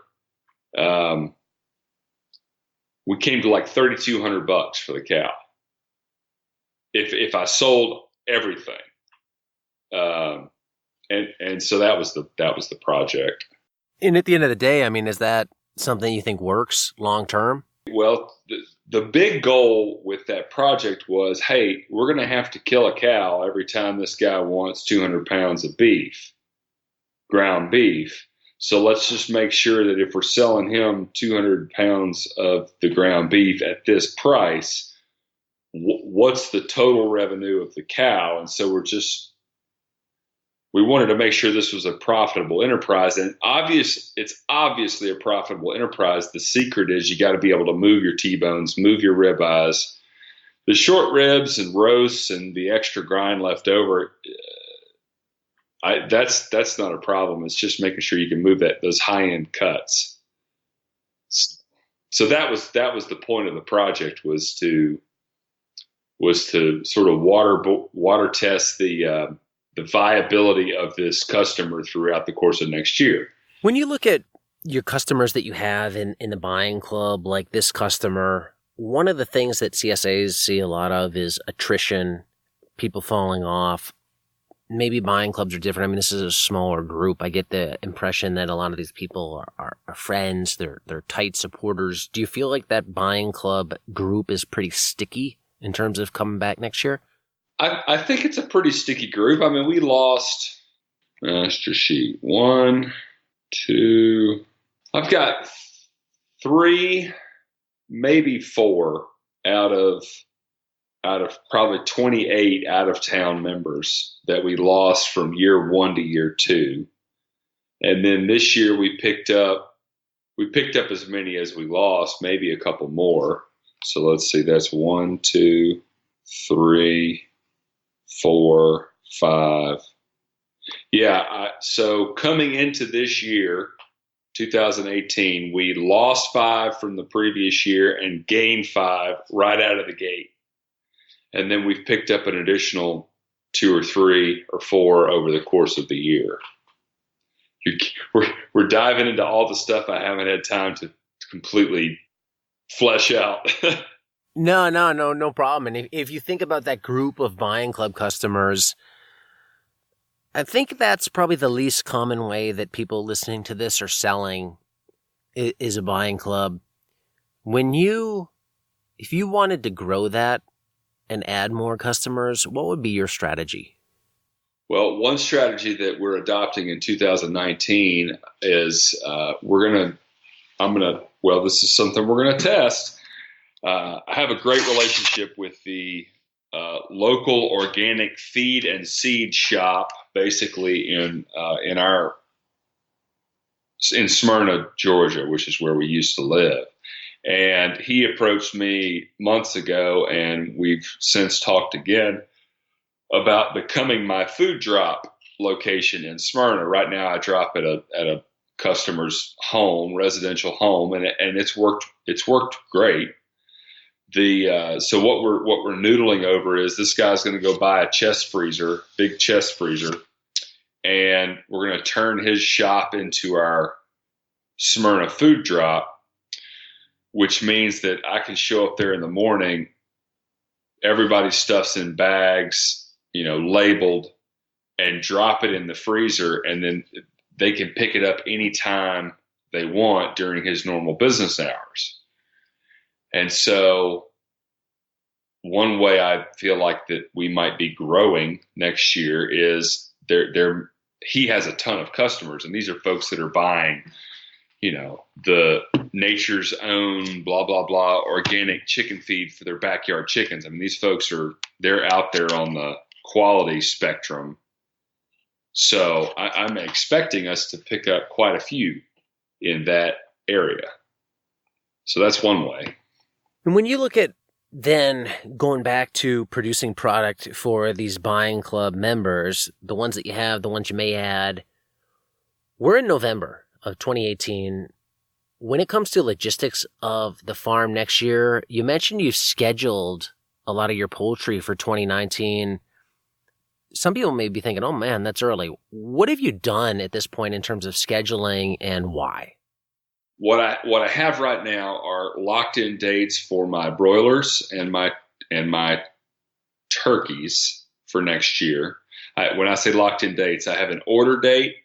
We came to like $3,200 for the cow if I sold everything. And so that was the project. And at the end of the day, I mean, is that something you think works long term? Well, the big goal with that project was, hey, we're going to have to kill a cow every time this guy wants 200 pounds of beef, ground beef. So let's just make sure that if we're selling him 200 pounds of the ground beef at this price, what's the total revenue of the cow? And so we wanted to make sure this was a profitable enterprise, and it's obviously a profitable enterprise. The secret is you got to be able to move your T-bones, move your ribeyes, the short ribs and roasts and the extra grind left over. That's not a problem. It's just making sure you can move those high-end cuts. So that was the point of the project was to sort of water test the viability of this customer throughout the course of next year. When you look at your customers that you have in the buying club, like this customer, one of the things that CSAs see a lot of is attrition, people falling off. Maybe buying clubs are different. I mean, this is a smaller group. I get the impression that a lot of these people are friends. They're tight supporters. Do you feel like that buying club group is pretty sticky in terms of coming back next year? I think it's a pretty sticky group. I mean, we lost master sheet 1, 2. I've got 3, maybe 4 out of out of probably 28 out of town members that we lost from year one to year two. And then this year we picked up as many as we lost, maybe a couple more. So let's see, that's 1, 2, 3, 4, 5. Yeah. So coming into this year, 2018, we lost 5 from the previous year and gained 5 right out of the gate. And then we've picked up an additional 2 or 3 or 4 over the course of the year. We're diving into all the stuff I haven't had time to completely flesh out. No problem. And if you think about that group of buying club customers, I think that's probably the least common way that people listening to this are selling is a buying club. If you wanted to grow that and add more customers, what would be your strategy? Well, one strategy that we're adopting in 2019 is this is something we're going to test. I have a great relationship with the local organic feed and seed shop, basically in Smyrna, Georgia, which is where we used to live. And he approached me months ago, and we've since talked again about becoming my food drop location in Smyrna. Right now, I drop at a customer's home, residential home, and it's worked great. So what we're noodling over is this guy's going to go buy a big chest freezer, and we're going to turn his shop into our Smyrna food drop, which means that I can show up there in the morning. Everybody stuffs in bags, labeled, and drop it in the freezer, and then they can pick it up anytime they want during his normal business hours. And so one way I feel like that we might be growing next year is he has a ton of customers, and these are folks that are buying, the nature's own blah, blah, blah, organic chicken feed for their backyard chickens. I mean, these folks they're out there on the quality spectrum. So I'm expecting us to pick up quite a few in that area. So that's one way. And when you look at then going back to producing product for these buying club members, the ones that you have, the ones you may add, we're in November of 2018. When it comes to logistics of the farm next year, you mentioned you've scheduled a lot of your poultry for 2019. Some people may be thinking, oh man, that's early. What have you done at this point in terms of scheduling, and why? What I have right now are locked in dates for my broilers and my turkeys for next year. When I say locked in dates, I have an order date,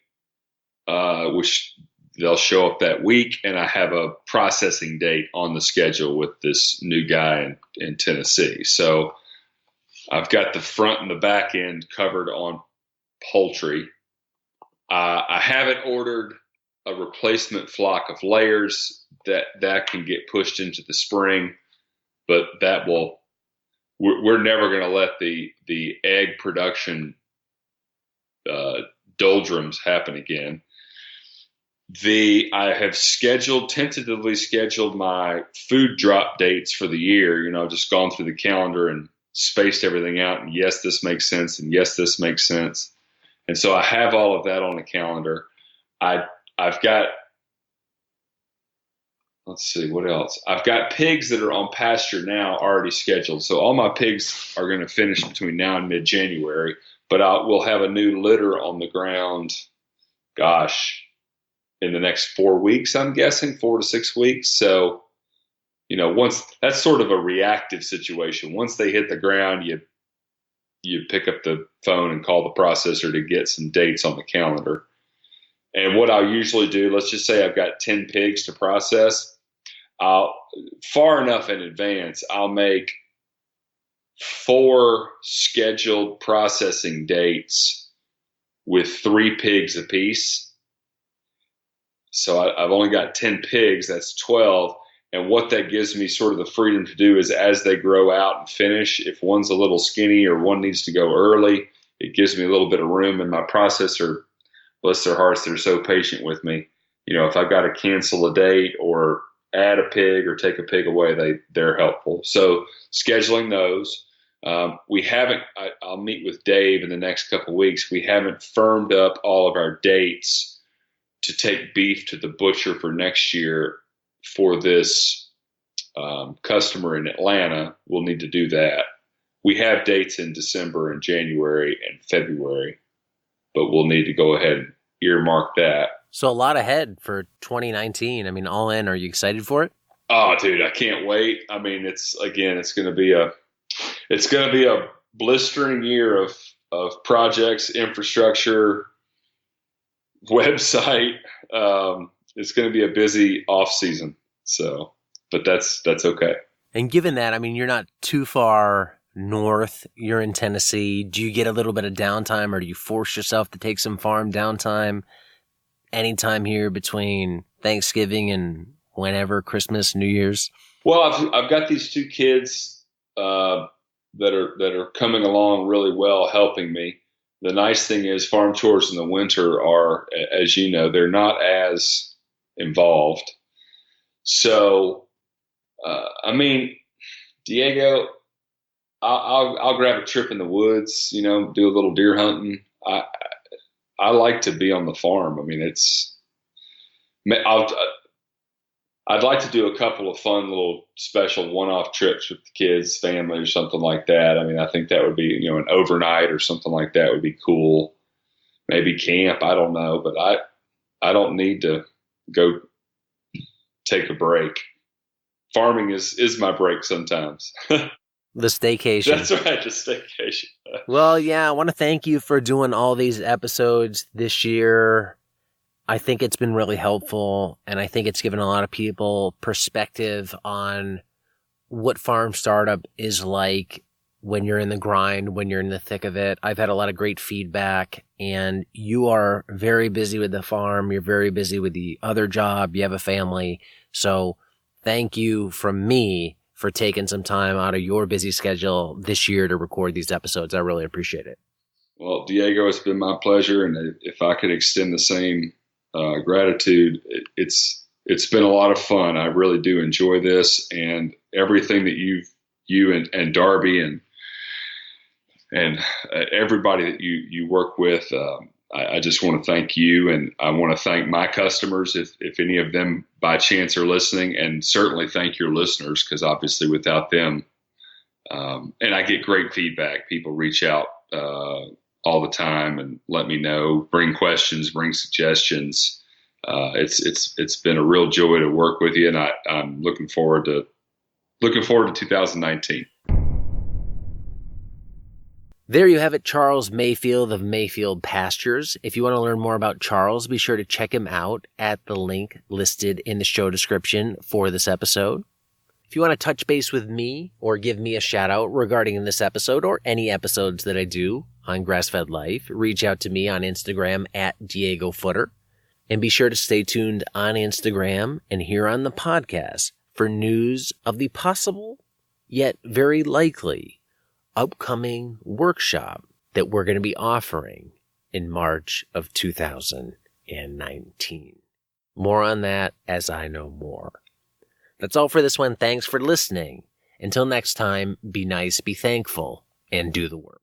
which they'll show up that week, and I have a processing date on the schedule with this new guy in Tennessee. So I've got the front and the back end covered on poultry. I haven't ordered a replacement flock of layers that can get pushed into the spring, but we're never going to let the egg production doldrums happen again. I have tentatively scheduled my food drop dates for the year. I've just gone through the calendar and spaced everything out, and yes, this makes sense, and yes, this makes sense. And so I have all of that on the calendar. I've got, let's see, what else? I've got pigs that are on pasture now already scheduled. So all my pigs are going to finish between now and mid-January, but we'll have a new litter on the ground, in the next 4 weeks, I'm guessing, 4 to 6 weeks. So, once that's sort of a reactive situation. Once they hit the ground, you pick up the phone and call the processor to get some dates on the calendar. And what I'll usually do, let's just say I've got 10 pigs to process. Far enough in advance, I'll make 4 scheduled processing dates with 3 pigs apiece. So I've only got 10 pigs, that's 12. And what that gives me sort of the freedom to do is as they grow out and finish, if one's a little skinny or one needs to go early, it gives me a little bit of room. And my processor, bless their hearts, they're so patient with me. If I've got to cancel a date or add a pig or take a pig away, they're helpful. So scheduling those. We haven't, I'll meet with Dave in the next couple of weeks. We haven't firmed up all of our dates to take beef to the butcher for next year for this customer in Atlanta. We'll need to do that. We have dates in December and January and February, but we'll need to go ahead and earmark that. So a lot ahead for 2019. I mean, all in. Are you excited for it? Oh, dude, I can't wait. I mean, it's going to be a blistering year of projects, infrastructure, website. It's going to be a busy off season. So, but that's okay. And given that, I mean, you're not too far north. You're in Tennessee. Do you get a little bit of downtime, or do you force yourself to take some farm downtime anytime here between Thanksgiving and whenever, Christmas, New Year's? Well, I've got these two kids that are coming along really well, helping me. The nice thing is farm chores in the winter are, as you know, they're not as involved. So, I mean, Diego, I'll grab a trip in the woods, do a little deer hunting. I like to be on the farm. I mean, I'd like to do a couple of fun little special one-off trips with the kids, family, or something like that. I mean, I think that would be, an overnight or something like that would be cool. Maybe camp, I don't know, but I don't need to go take a break. Farming is my break sometimes. The staycation. That's right, the staycation. Well, yeah, I want to thank you for doing all these episodes this year. I think it's been really helpful, and I think it's given a lot of people perspective on what farm startup is like when you're in the grind, when you're in the thick of it. I've had a lot of great feedback, and you are very busy with the farm. You're very busy with the other job. You have a family. So thank you from me for taking some time out of your busy schedule this year to record these episodes. I really appreciate it. Well, Diego, it's been my pleasure, and if I could extend the same gratitude, it's been a lot of fun. I really do enjoy this, and everything that you and Darby and everybody that you work with. I just want to thank you, and I want to thank my customers if any of them by chance are listening, and certainly thank your listeners, because obviously without them, and I get great feedback. People reach out all the time and let me know, bring questions, bring suggestions. It's been a real joy to work with you, and I'm looking forward to 2019. There you have it, Charles Mayfield of Mayfield Pastures. If you want to learn more about Charles, be sure to check him out at the link listed in the show description for this episode. If you want to touch base with me or give me a shout out regarding this episode or any episodes that I do on Grassfed Life, reach out to me on Instagram at Diego Footer. And be sure to stay tuned on Instagram and here on the podcast for news of the possible, yet very likely, upcoming workshop that we're going to be offering in March of 2019. More on that as I know more. That's all for this one. Thanks for listening. Until next time, be nice, be thankful, and do the work.